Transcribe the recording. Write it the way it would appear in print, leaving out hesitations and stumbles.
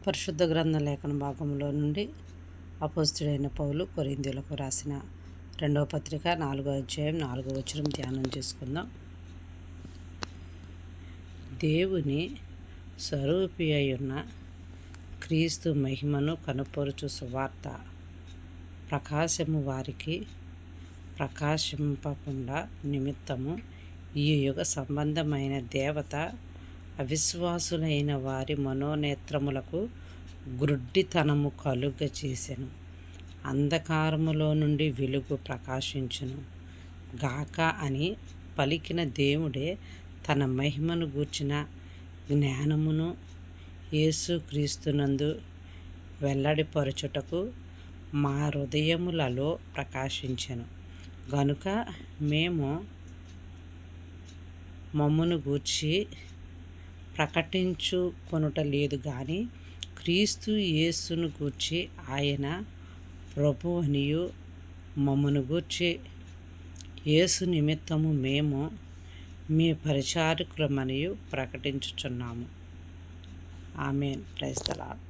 పరిశుద్ధ గ్రంథ లేఖన భాగంలో నుండి అపోస్తుడైన పౌలు కొరింథీయులకు రాసిన 2వ పత్రిక 4వ అధ్యాయం 4వ వచనం ధ్యానం చేసుకుందాం. దేవుని స్వరూపి అయ్యున్న క్రీస్తు మహిమను కనుపరుచు సువార్త ప్రకాశము వారికి ప్రకాశింపకుండా నిమిత్తము ఈ యుగ సంబంధమైన దేవత అవిశ్వాసులైన వారి మనోనేత్రములకు గ్రుడ్డితనము కలుగచేసెను. అంధకారములో నుండి వెలుగు ప్రకాశించును గాక అని పలికిన దేవుడే తన మహిమను గూర్చిన జ్ఞానమును యేసుక్రీస్తునందు వెల్లడిపరచుటకు మా హృదయములలో ప్రకాశించెను గనుక మేము మమ్మును గూర్చి ప్రకటించుకొనుట లేదు గాని క్రీస్తు యేసును గూర్చి ఆయన ప్రభువనియు మమ్మును గూర్చి యేసు నిమిత్తము మేము మీ పరిచారకులమనియు ప్రకటించుచున్నాము. ఆమేన్. Praise the lord.